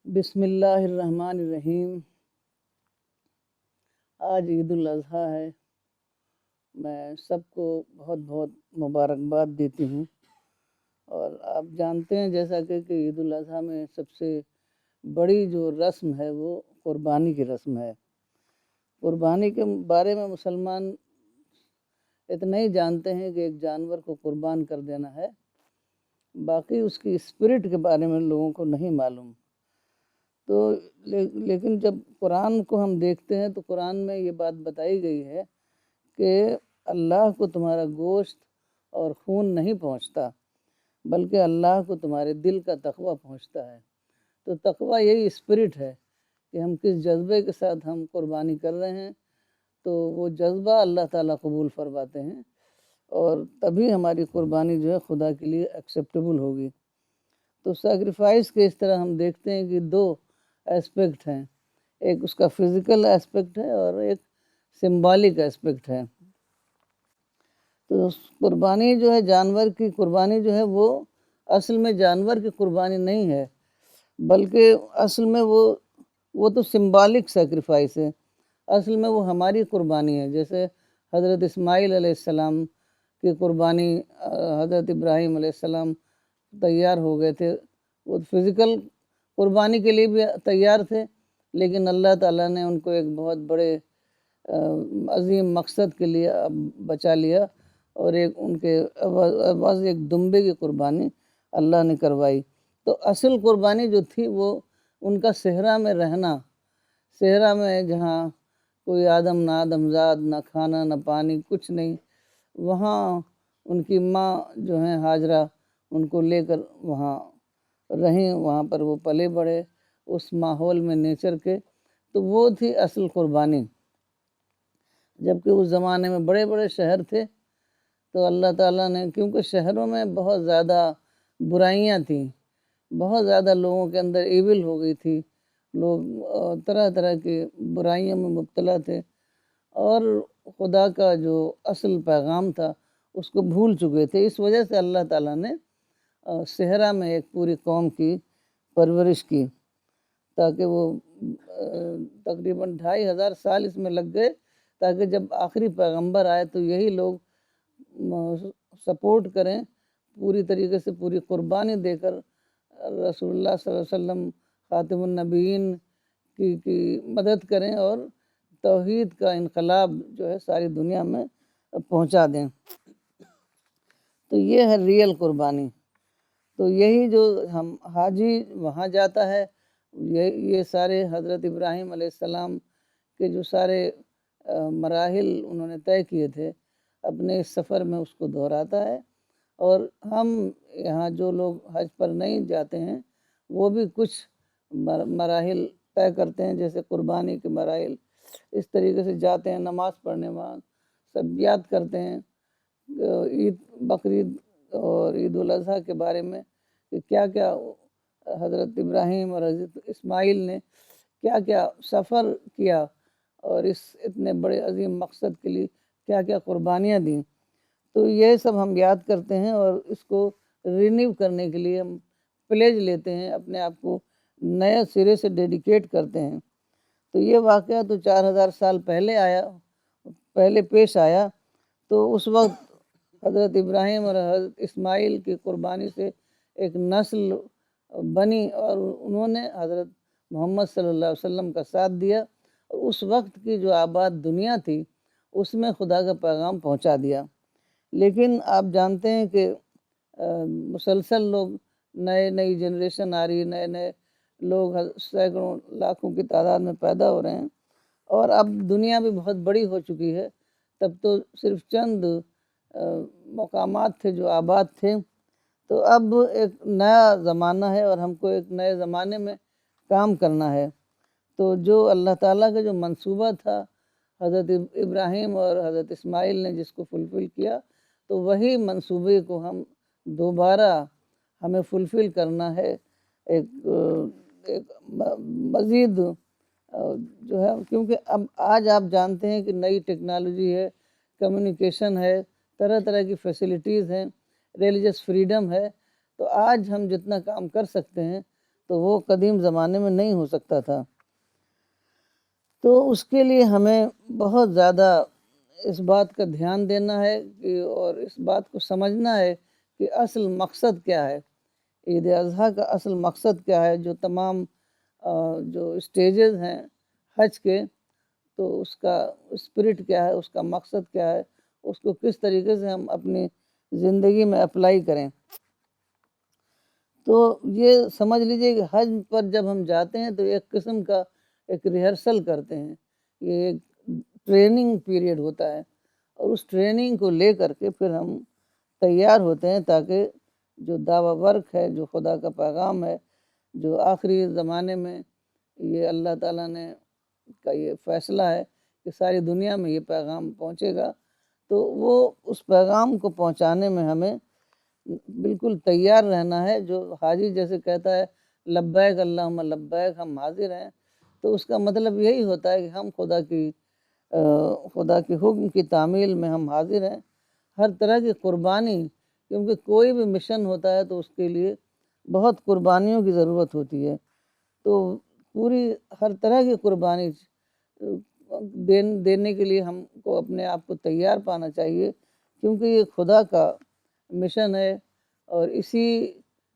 بسم اللہ الرحمن الرحیم۔ آج عید الاضحیٰ ہے۔ میں سب کو بہت بہت مبارکباد دیتی ہوں، اور آپ جانتے ہیں جیسا کہ عید الاضحیٰ میں سب سے بڑی جو رسم ہے وہ قربانی کی رسم ہے۔ قربانی کے بارے میں مسلمان اتنا ہی جانتے ہیں کہ ایک جانور کو قربان کر دینا ہے، باقی اس کی اسپرٹ کے بارے میں لوگوں کو نہیں معلوم۔ تو لیکن جب قرآن کو ہم دیکھتے ہیں تو قرآن میں یہ بات بتائی گئی ہے کہ اللہ کو تمہارا گوشت اور خون نہیں پہنچتا، بلکہ اللہ کو تمہارے دل کا تقویٰ پہنچتا ہے۔ تو تقویٰ یہی اسپرٹ ہے کہ ہم کس جذبے کے ساتھ ہم قربانی کر رہے ہیں، تو وہ جذبہ اللہ تعالیٰ قبول فرماتے ہیں، اور تبھی ہماری قربانی جو ہے خدا کے لیے ایکسیپٹیبل ہوگی۔ تو سیکریفائس کے اس طرح ہم دیکھتے ہیں کہ دو ایسپیکٹ ہیں، ایک اس کا فزیکل ایسپیکٹ ہے اور ایک سمبولک ایسپیکٹ ہے۔ تو قربانی جو ہے، جانور کی قربانی جو ہے وہ اصل میں جانور کی قربانی نہیں ہے، بلکہ اصل میں وہ تو سمبولک سیکریفائس ہے۔ اصل میں وہ ہماری قربانی ہے۔ جیسے حضرت اسماعیل علیہ السلام کی قربانی، حضرت ابراہیم علیہ السلام تیار ہو گئے تھے، وہ فزیکل قربانی کے لیے بھی تیار تھے، لیکن اللہ تعالیٰ نے ان کو ایک بہت بڑے عظیم مقصد کے لیے بچا لیا، اور ان کے عوض ایک دمبے کی قربانی اللہ نے کروائی۔ تو اصل قربانی جو تھی وہ ان کا صحرا میں رہنا، صحرا میں جہاں کوئی آدم نہ آدم زاد، نہ کھانا نہ پانی، کچھ نہیں، وہاں ان کی ماں جو ہیں ہاجرہ ان کو لے کر وہاں رہیں، وہاں پر وہ پلے بڑھے اس ماحول میں نیچر کے، تو وہ تھی اصل قربانی۔ جبکہ اس زمانے میں بڑے بڑے شہر تھے، تو اللہ تعالیٰ نے، کیونکہ شہروں میں بہت زیادہ برائیاں تھیں، بہت زیادہ لوگوں کے اندر ایول ہو گئی تھی، لوگ طرح طرح کی برائیوں میں مبتلا تھے، اور خدا کا جو اصل پیغام تھا اس کو بھول چکے تھے۔ اس وجہ سے اللہ تعالیٰ نے صحرا میں ایک پوری قوم کی پرورش کی، تاکہ وہ تقریباً 2500 سال اس میں لگ گئے، تاکہ جب آخری پیغمبر آئے تو یہی لوگ سپورٹ کریں، پوری طریقے سے پوری قربانی دے کر رسول اللہ صلی اللہ علیہ وسلم خاتم النبیین کی مدد کریں، اور توحید کا انقلاب جو ہے ساری دنیا میں پہنچا دیں۔ تو یہ ہے ریئل قربانی۔ تو یہی جو ہم حاجی وہاں جاتا ہے، یہ سارے حضرت ابراہیم علیہ السلام کے جو سارے مراحل انہوں نے طے کیے تھے اپنے اس سفر میں، اس کو دہراتا ہے۔ اور ہم یہاں جو لوگ حج پر نہیں جاتے ہیں وہ بھی کچھ مراحل طے کرتے ہیں، جیسے قربانی کے مراحل، اس طریقے سے جاتے ہیں، نماز پڑھنے وہاں سب یاد کرتے ہیں عید، بقرعید اور عید الاضحیٰ کے بارے میں، کہ کیا کیا حضرت ابراہیم اور حضرت اسماعیل نے کیا کیا سفر کیا، اور اس اتنے بڑے عظیم مقصد کے لیے کیا کیا قربانیاں دیں۔ تو یہ سب ہم یاد کرتے ہیں، اور اس کو رینیو کرنے کے لیے ہم پلیج لیتے ہیں، اپنے آپ کو نئے سرے سے ڈیڈیکیٹ کرتے ہیں۔ تو یہ واقعہ تو 4000 سال پہلے پیش آیا۔ تو اس وقت حضرت ابراہیم اور حضرت اسماعیل کی قربانی سے ایک نسل بنی، اور انہوں نے حضرت محمد صلی اللہ علیہ وسلم کا ساتھ دیا، اور اس وقت کی جو آباد دنیا تھی اس میں خدا کا پیغام پہنچا دیا۔ لیکن آپ جانتے ہیں کہ مسلسل لوگ، نئی جنریشن آ رہی، نئے لوگ سینکڑوں لاکھوں کی تعداد میں پیدا ہو رہے ہیں، اور اب دنیا بھی بہت بڑی ہو چکی ہے۔ تب تو صرف چند مقامات تھے جو آباد تھے، تو اب ایک نیا زمانہ ہے، اور ہم کو ایک نئے زمانے میں کام کرنا ہے۔ تو جو اللہ تعالیٰ کا جو منصوبہ تھا حضرت ابراہیم اور حضرت اسماعیل نے جس کو فلفل کیا، تو وہی منصوبے کو ہم دوبارہ ہمیں فلفل کرنا ہے، ایک مزید جو ہے، کیونکہ اب آج آپ جانتے ہیں کہ نئی ٹیکنالوجی ہے، کمیونیکیشن ہے، طرح طرح کی فیسلٹیز ہیں، ریلیجس فریڈم ہے، تو آج ہم جتنا کام کر سکتے ہیں تو وہ قدیم زمانے میں نہیں ہو سکتا تھا۔ تو اس کے لیے ہمیں بہت زیادہ اس بات کا دھیان دینا ہے اور اس بات کو سمجھنا ہے کہ اصل مقصد کیا ہے، عید اضحیٰ کا اصل مقصد کیا ہے، جو تمام جو اسٹیجز ہیں حج کے، تو اس کا اسپرٹ کیا ہے، اس کا مقصد کیا ہے، اس کو کس طریقے سے ہم اپنی زندگی میں اپلائی کریں۔ تو یہ سمجھ لیجئے کہ حج پر جب ہم جاتے ہیں تو ایک قسم کا ایک ریہرسل کرتے ہیں، یہ ایک ٹریننگ پیریڈ ہوتا ہے، اور اس ٹریننگ کو لے کر کے پھر ہم تیار ہوتے ہیں تاکہ جو دعویٰ ورک ہے، جو خدا کا پیغام ہے، جو آخری زمانے میں یہ اللہ تعالیٰ نے کا یہ فیصلہ ہے کہ ساری دنیا میں یہ پیغام پہنچے گا، تو وہ اس پیغام کو پہنچانے میں ہمیں بالکل تیار رہنا ہے۔ جو حاجی جیسے کہتا ہے لبیک اللہم لبیک، ہم حاضر ہیں، تو اس کا مطلب یہی ہوتا ہے کہ ہم خدا کی حکم کی تعمیل میں ہم حاضر ہیں۔ ہر طرح کی قربانی، کیونکہ کوئی بھی مشن ہوتا ہے تو اس کے لیے بہت قربانیوں کی ضرورت ہوتی ہے، تو پوری ہر طرح کی قربانی دینے کے لیے ہم کو اپنے آپ کو تیار پانا چاہیے، کیونکہ یہ خدا کا مشن ہے، اور اسی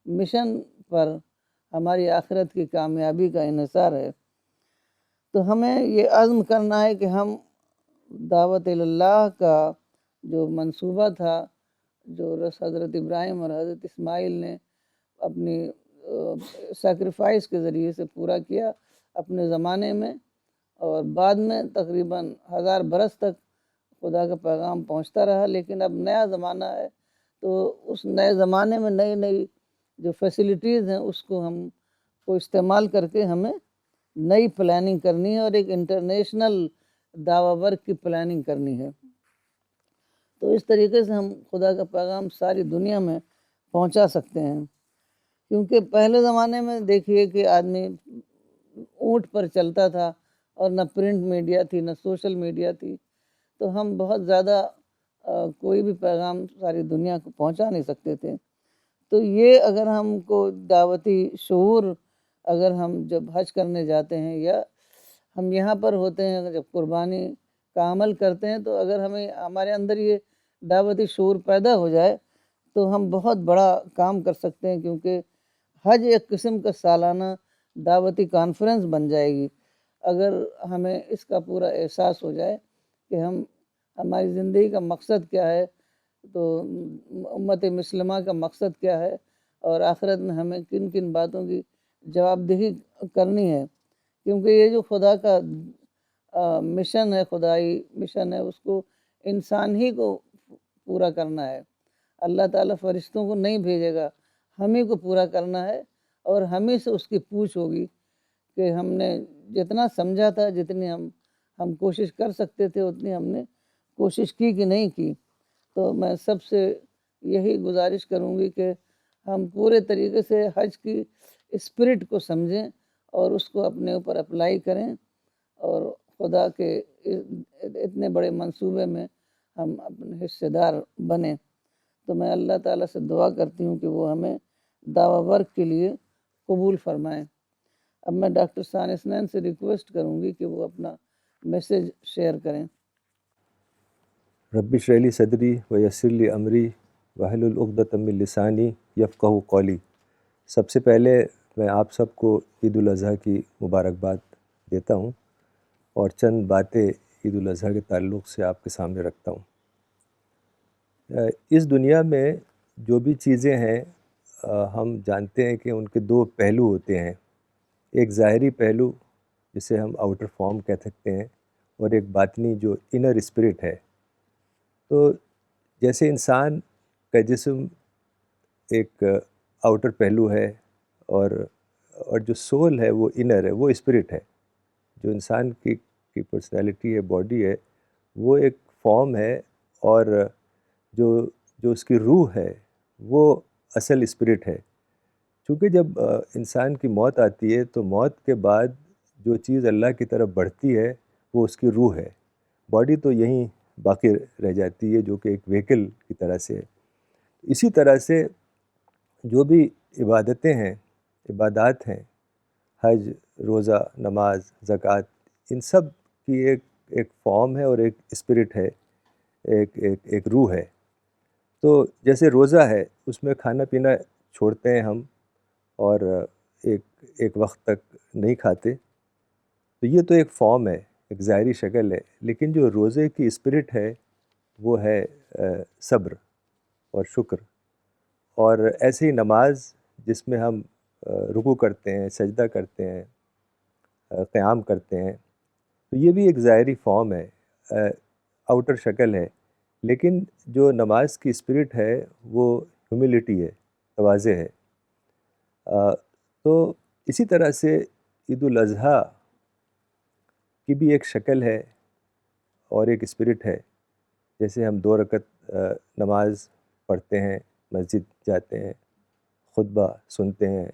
مشن پر ہماری آخرت کی کامیابی کا انحصار ہے۔ تو ہمیں یہ عزم کرنا ہے کہ ہم دعوت اللہ کا جو منصوبہ تھا، جو حضرت ابراہیم اور حضرت اسماعیل نے اپنی سیکریفائس کے ذریعے سے پورا کیا اپنے زمانے میں، اور بعد میں تقریباً 1000 برس تک خدا کا پیغام پہنچتا رہا، لیکن اب نیا زمانہ ہے، تو اس نئے زمانے میں نئی نئی جو فیسلٹیز ہیں اس کو ہم کو استعمال کر کے ہمیں نئی پلاننگ کرنی ہے، اور ایک انٹرنیشنل دعویٰ ورک کی پلاننگ کرنی ہے۔ تو اس طریقے سے ہم خدا کا پیغام ساری دنیا میں پہنچا سکتے ہیں، کیونکہ پہلے زمانے میں دیکھیے کہ آدمی اونٹ پر چلتا تھا، اور نہ پرنٹ میڈیا تھی، نہ سوشل میڈیا تھی، تو ہم بہت زیادہ کوئی بھی پیغام ساری دنیا کو پہنچا نہیں سکتے تھے۔ تو یہ اگر ہم کو دعوتی شعور، اگر ہم جب حج کرنے جاتے ہیں یا ہم یہاں پر ہوتے ہیں، جب قربانی کا عمل کرتے ہیں، تو اگر ہمارے اندر یہ دعوتی شعور پیدا ہو جائے تو ہم بہت بڑا کام کر سکتے ہیں، کیونکہ حج ایک قسم کا سالانہ دعوتی کانفرنس بن جائے گی اگر ہمیں اس کا پورا احساس ہو جائے کہ ہماری زندگی کا مقصد کیا ہے، تو امت مسلمہ کا مقصد کیا ہے، اور آخرت میں ہمیں کن کن باتوں کی جواب دہی کرنی ہے، کیونکہ یہ جو خدا کا مشن ہے، خدائی مشن ہے، اس کو انسان ہی کو پورا کرنا ہے۔ اللہ تعالیٰ فرشتوں کو نہیں بھیجے گا، ہم ہی کو پورا کرنا ہے، اور ہم ہی سے اس کی پوچھ ہوگی کہ ہم نے جتنا سمجھا تھا، جتنی ہم کوشش کر سکتے تھے، اتنی ہم نے کوشش کی کہ نہیں کی۔ تو میں سب سے یہی گزارش کروں گی کہ ہم پورے طریقے سے حج کی اسپرٹ کو سمجھیں اور اس کو اپنے اوپر اپلائی کریں، اور خدا کے اتنے بڑے منصوبے میں ہم اپنے حصے دار بنیں۔ تو میں اللہ تعالیٰ سے دعا کرتی ہوں کہ وہ ہمیں دعویٰ ورک کے لیے قبول فرمائیں۔ اب میں ڈاکٹر ثانی حسنین سے ریکویسٹ کروں گی کہ وہ اپنا میسیج شیئر کریں۔ رب اشرح لی صدری ویسر لی امری واحلل عقدۃ من لسانی یفقہوا قولی۔ سب سے پہلے میں آپ سب کو عید الاضحیٰ کی مبارکباد دیتا ہوں، اور چند باتیں عید الاضحیٰ کے تعلق سے آپ کے سامنے رکھتا ہوں۔ اس دنیا میں جو بھی چیزیں ہیں، ہم جانتے ہیں کہ ان کے دو پہلو ہوتے ہیں، ایک ظاہری پہلو جسے ہم آؤٹر فارم کہہ سکتے ہیں، اور ایک باطنی جو انر اسپرٹ ہے۔ تو جیسے انسان کا جسم ایک آؤٹر پہلو ہے، اور جو سول ہے وہ انر ہے، وہ اسپرٹ ہے۔ جو انسان کی پرسنالٹی ہے، باڈی ہے، وہ ایک فارم ہے، اور جو اس کی روح ہے وہ اصل اسپرٹ ہے۔ چونکہ جب انسان کی موت آتی ہے تو موت کے بعد جو چیز اللہ کی طرف بڑھتی ہے وہ اس کی روح ہے۔ باڈی تو یہیں باقی رہ جاتی ہے، جو کہ ایک وہیکل کی طرح سے ہے۔ اسی طرح سے جو بھی عبادتیں ہیں، عبادات ہیں، حج، روزہ، نماز، زکوٰۃ، ان سب کی ایک فارم ہے اور ایک اسپرٹ ہے، ایک روح ہے۔ تو جیسے روزہ ہے، اس میں کھانا پینا چھوڑتے ہیں ہم، اور ایک وقت تک نہیں کھاتے، تو یہ تو ایک فارم ہے، ایک ظاہری شکل ہے، لیکن جو روزے کی اسپرٹ ہے وہ ہے صبر اور شکر۔ اور ایسے ہی نماز، جس میں ہم رکوع کرتے ہیں، سجدہ کرتے ہیں، قیام کرتے ہیں، تو یہ بھی ایک ظاہری فارم ہے، آؤٹر شکل ہے، لیکن جو نماز کی اسپرٹ ہے وہ ہیوملٹی ہے، تواضع ہے۔ تو اسی طرح سے عید الاضحیٰ کی بھی ایک شکل ہے اور ایک اسپرٹ ہے۔ جیسے ہم 2 رکعت نماز پڑھتے ہیں، مسجد جاتے ہیں، خطبہ سنتے ہیں،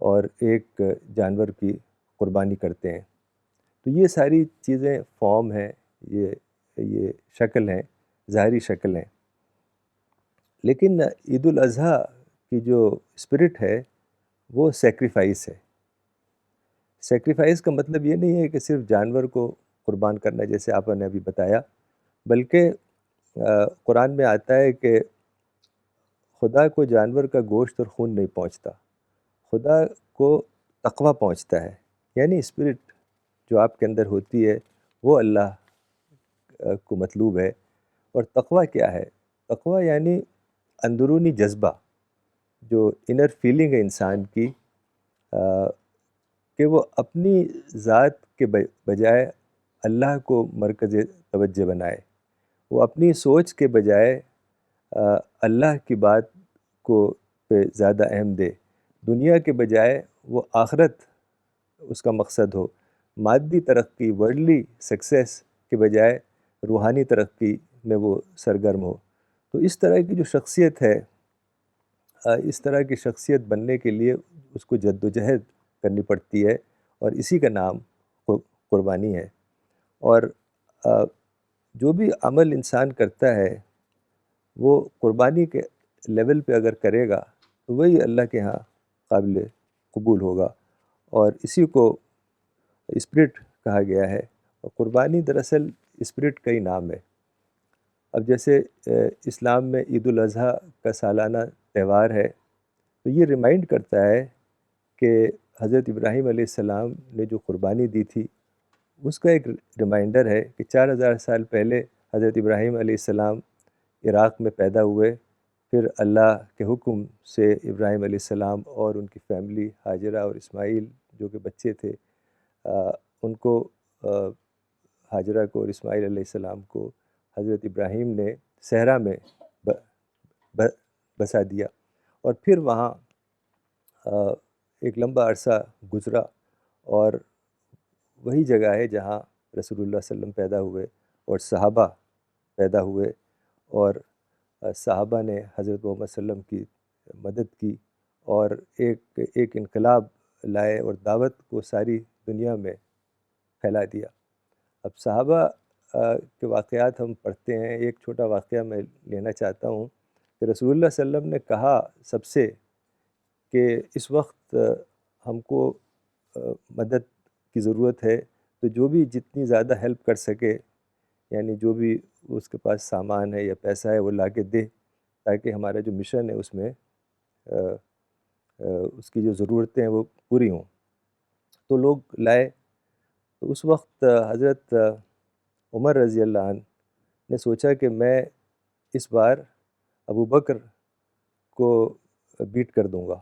اور ایک جانور کی قربانی کرتے ہیں۔ تو یہ ساری چیزیں فارم ہیں، یہ شکل ہیں، ظاہری شکل ہیں۔ لیکن عید الاضحیٰ کی جو اسپرٹ ہے وہ سیکریفائس ہے۔ سیکریفائس کا مطلب یہ نہیں ہے کہ صرف جانور کو قربان کرنا، جیسے آپ نے ابھی بتایا، بلکہ قرآن میں آتا ہے کہ خدا کو جانور کا گوشت اور خون نہیں پہنچتا، خدا کو تقویٰ پہنچتا ہے، یعنی اسپرٹ جو آپ کے اندر ہوتی ہے وہ اللہ کو مطلوب ہے۔ اور تقویٰ کیا ہے؟ تقویٰ یعنی اندرونی جذبہ، جو انر فیلنگ ہے انسان کی، کہ وہ اپنی ذات کے بجائے اللہ کو مرکز توجہ بنائے، وہ اپنی سوچ کے بجائے اللہ کی بات کو پہ زیادہ اہم دے، دنیا کے بجائے وہ آخرت اس کا مقصد ہو، مادی ترقی، ورلڈلی سکسیس کے بجائے روحانی ترقی میں وہ سرگرم ہو۔ تو اس طرح کی جو شخصیت ہے، اس طرح کی شخصیت بننے کے لیے اس کو جد و جہد کرنی پڑتی ہے، اور اسی کا نام قربانی ہے۔ اور جو بھی عمل انسان کرتا ہے وہ قربانی کے لیول پہ اگر کرے گا تو وہی اللہ کے ہاں قابل قبول ہوگا، اور اسی کو اسپرٹ کہا گیا ہے۔ اور قربانی دراصل اسپرٹ کا ہی نام ہے۔ اب جیسے اسلام میں عید الاضحیٰ کا سالانہ تہوار ہے، تو یہ ریمائنڈ کرتا ہے کہ حضرت ابراہیم علیہ السلام نے جو قربانی دی تھی، اس کا ایک ریمائنڈر ہے کہ 4000 سال پہلے حضرت ابراہیم علیہ السلام عراق میں پیدا ہوئے، پھر اللہ کے حکم سے ابراہیم علیہ السلام اور ان کی فیملی، ہاجرہ اور اسماعیل جو کہ بچے تھے، ان کو، ہاجرہ کو اور اسماعیل علیہ السلام کو حضرت ابراہیم نے صحرا میں بسا دیا، اور پھر وہاں ایک لمبا عرصہ گزرا، اور وہی جگہ ہے جہاں رسول اللہ صلی اللہ علیہ وسلم پیدا ہوئے اور صحابہ پیدا ہوئے، اور صحابہ نے حضرت محمد صلی اللہ علیہ وسلم کی مدد کی اور ایک انقلاب لائے اور دعوت کو ساری دنیا میں پھیلا دیا۔ اب صحابہ کے واقعات ہم پڑھتے ہیں، ایک چھوٹا واقعہ میں لینا چاہتا ہوں کہ رسول اللہ صلی اللہ علیہ وسلم نے کہا سب سے کہ اس وقت ہم کو مدد کی ضرورت ہے، تو جو بھی جتنی زیادہ ہیلپ کر سکے، یعنی جو بھی اس کے پاس سامان ہے یا پیسہ ہے وہ لا کے دے، تاکہ ہمارا جو مشن ہے اس میں اس کی جو ضرورتیں ہیں وہ پوری ہوں۔ تو لوگ لائے، تو اس وقت حضرت عمر رضی اللہ عنہ نے سوچا کہ میں اس بار ابو بکر کو بیٹ کر دوں گا،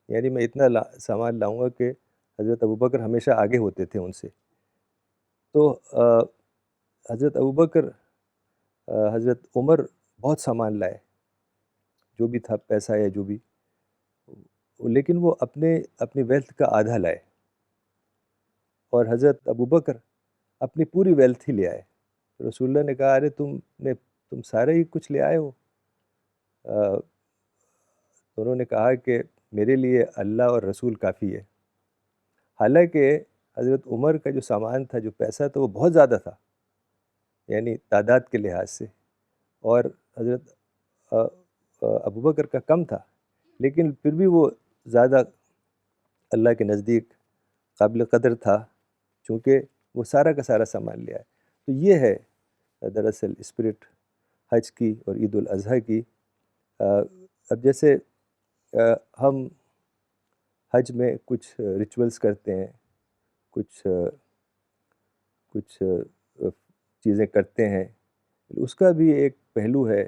یعنی میں اتنا سامان لاؤں گا کہ حضرت ابو بکر ہمیشہ آگے ہوتے تھے ان سے۔ تو حضرت ابو بکر، حضرت عمر بہت سامان لائے، جو بھی تھا پیسہ یا جو بھی، لیکن وہ اپنی ویلتھ کا آدھا لائے، اور حضرت ابو بکر اپنی پوری ویلتھ ہی لے آئے۔ رسول اللہ نے کہا ارے تم سارے ہی کچھ لے آئے ہو؟ تو انہوں نے کہا کہ میرے لیے اللہ اور رسول کافی ہے۔ حالانکہ حضرت عمر کا جو سامان تھا، جو پیسہ تھا، وہ بہت زیادہ تھا، یعنی تعداد کے لحاظ سے، اور حضرت ابوبکر کا کم تھا، لیکن پھر بھی وہ زیادہ اللہ کے نزدیک قابل قدر تھا، چونکہ وہ سارا کا سارا سامان لیا ہے۔ تو یہ ہے دراصل اسپرٹ حج کی اور عید الاضحیٰ کی۔ اب جیسے ہم حج میں کچھ ریچولز کرتے ہیں، کچھ چیزیں کرتے ہیں، اس کا بھی ایک پہلو ہے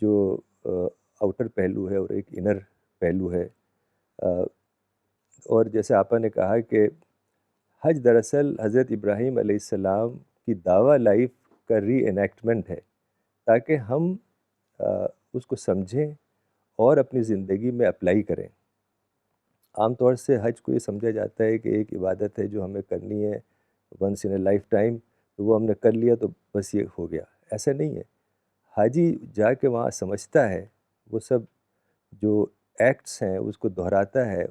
جو آؤٹر پہلو ہے اور ایک انر پہلو ہے۔ اور جیسے آپا نے کہا کہ حج دراصل حضرت ابراہیم علیہ السلام کی دعویٰ لائف کا ری انیکٹمنٹ ہے، تاکہ ہم اس کو سمجھیں اور اپنی زندگی میں اپلائی کریں۔ عام طور سے حج کو یہ سمجھا جاتا ہے کہ ایک عبادت ہے جو ہمیں کرنی ہے once in a lifetime, تو وہ ہم نے کر لیا تو بس یہ ہو گیا، ایسا نہیں ہے۔ حاجی جا کے وہاں سمجھتا ہے، وہ سب جو ایکٹس ہیں اس کو دہراتا ہے،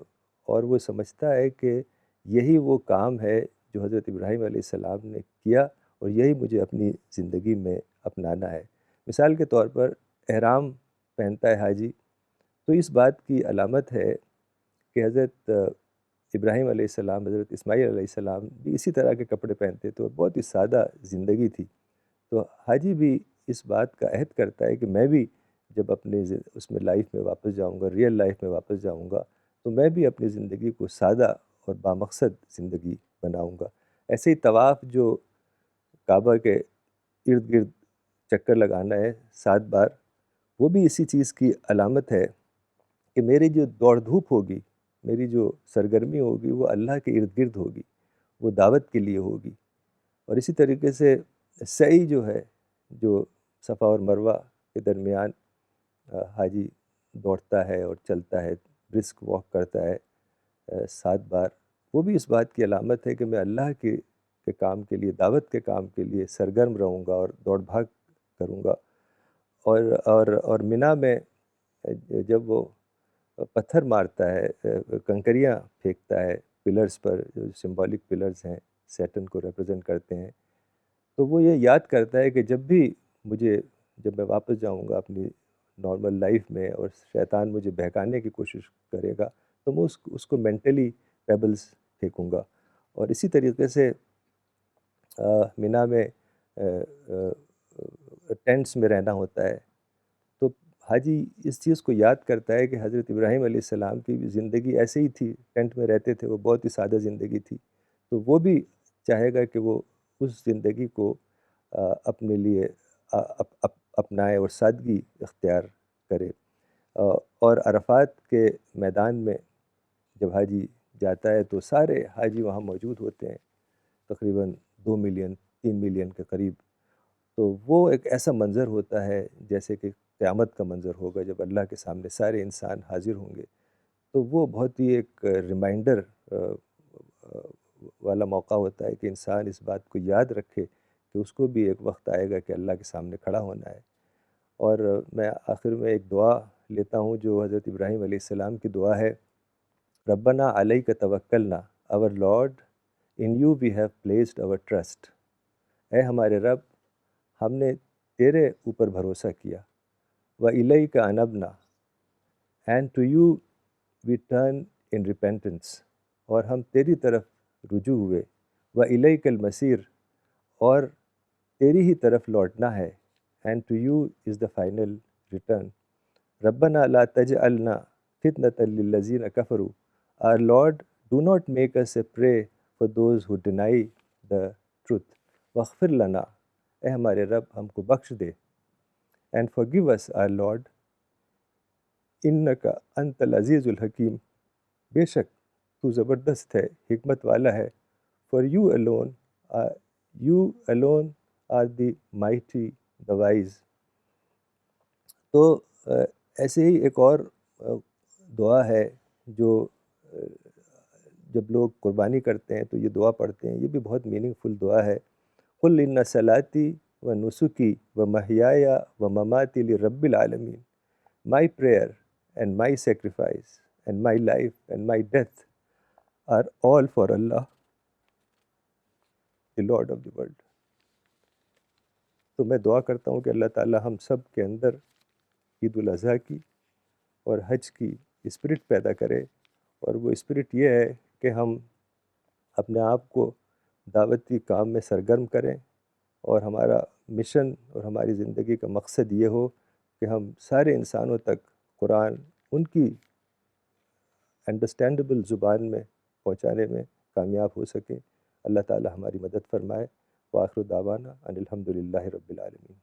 اور وہ سمجھتا ہے کہ یہی وہ کام ہے جو حضرت ابراہیم علیہ السلام نے کیا، اور یہی مجھے اپنی زندگی میں اپنانا ہے۔ مثال کے طور پر احرام پہنتا ہے حاجی، تو اس بات کی علامت ہے کہ حضرت ابراہیم علیہ السلام، حضرت اسماعیل علیہ السلام بھی اسی طرح کے کپڑے پہنتے تھے اور بہت ہی سادہ زندگی تھی۔ تو حاجی بھی اس بات کا عہد کرتا ہے کہ میں بھی جب اپنے اس میں لائف میں واپس جاؤں گا، ریئل لائف میں واپس جاؤں گا، تو میں بھی اپنی زندگی کو سادہ اور بامقصد زندگی بناؤں گا۔ ایسے ہی طواف جو کعبہ کے ارد گرد چکر لگانا ہے 7 بار، وہ بھی اسی چیز کی علامت ہے کہ میری جو دوڑ دھوپ ہوگی، میری جو سرگرمی ہوگی، وہ اللہ کے ارد گرد ہوگی، وہ دعوت کے لیے ہوگی۔ اور اسی طریقے سے سعی جو ہے، جو صفا اور مروہ کے درمیان حاجی دوڑتا ہے اور چلتا ہے، برسک واک کرتا ہے 7 بار، وہ بھی اس بات کی علامت ہے کہ میں اللہ کے کام کے لیے، دعوت کے کام کے لیے سرگرم رہوں گا اور دوڑ بھاگ کروں گا۔ اور مینا میں جب وہ پتھر مارتا ہے، کنکریاں پھینکتا ہے پلرز پر، جو سمبولک پلرز ہیں، سیٹن کو ریپرزینٹ کرتے ہیں، تو وہ یہ یاد کرتا ہے کہ جب میں واپس جاؤں گا اپنی نارمل لائف میں اور شیطان مجھے بہکانے کی کوشش کرے گا، تو میں اس کو مینٹلی پیبلز پھینکوں گا۔ اور اسی طریقے سے مینا میں ٹینٹس میں رہنا ہوتا ہے، تو حاجی اس چیز کو یاد کرتا ہے کہ حضرت ابراہیم علیہ السلام کی زندگی ایسے ہی تھی، ٹینٹ میں رہتے تھے، وہ بہت ہی سادہ زندگی تھی، تو وہ بھی چاہے گا کہ وہ اس زندگی کو اپنے لیے اپنائے اور سادگی اختیار کرے۔ اور عرفات کے میدان میں جب حاجی جاتا ہے تو سارے حاجی وہاں موجود ہوتے ہیں، تقریباً 2 ملین 3 ملین کے قریب۔ تو وہ ایک ایسا منظر ہوتا ہے جیسے کہ قیامت کا منظر ہوگا، جب اللہ کے سامنے سارے انسان حاضر ہوں گے۔ تو وہ بہت ہی ایک ریمائنڈر والا موقع ہوتا ہے کہ انسان اس بات کو یاد رکھے کہ اس کو بھی ایک وقت آئے گا کہ اللہ کے سامنے کھڑا ہونا ہے۔ اور میں آخر میں ایک دعا لیتا ہوں جو حضرت ابراہیم علیہ السلام کی دعا ہے، ربنا علیک توکلنا، our Lord in you we have placed our trust۔ اے ہمارے رب، ہم نے تیرے اوپر بھروسہ کیا، وَإِلَيْكَ أَنَبْنَا and to you we turn in repentance، اور ہم تیری طرف رجوع ہوئے، وَإِلَيْكَ الْمَصِيرُ، اور تیری ہی طرف لوٹنا ہے، and to you is the final return۔ ربنا لا تجعلنا فتنة للذین کفروا، our Lord do not make us a prey for those who deny the truth، واغفر لنا، اے ہمارے رب ہم کو بخش دے، and forgive us our Lord، انک انت العزیز الحکیم، بے شک تو زبردست ہے، حکمت والا ہے، for you alone are the mighty the wise۔ تو ایسے ہی ایک اور دعا ہے جو جب لوگ قربانی کرتے ہیں تو یہ دعا پڑھتے ہیں، یہ بھی بہت میننگ فل دعا ہے، قل ان صلاتی و نسکی و محیای و مماتی لرب العالمین، my prayer and my sacrifice and my life and my death are all for Allah, the Lord of the world۔ تو میں دعا کرتا ہوں کہ اللہ تعالی ہم سب کے اندر عید الاضحیٰ کی اور حج کی اسپرٹ پیدا کرے، اور وہ اسپرٹ یہ ہے کہ ہم اپنے آپ کو دعوتی کام میں سرگرم کریں، اور ہمارا مشن اور ہماری زندگی کا مقصد یہ ہو کہ ہم سارے انسانوں تک قرآن ان کی انڈرسٹینڈیبل زبان میں پہنچانے میں کامیاب ہو سکیں۔ اللہ تعالی ہماری مدد فرمائے۔ وآخر دعوانا ان الحمد للہ رب العالمین۔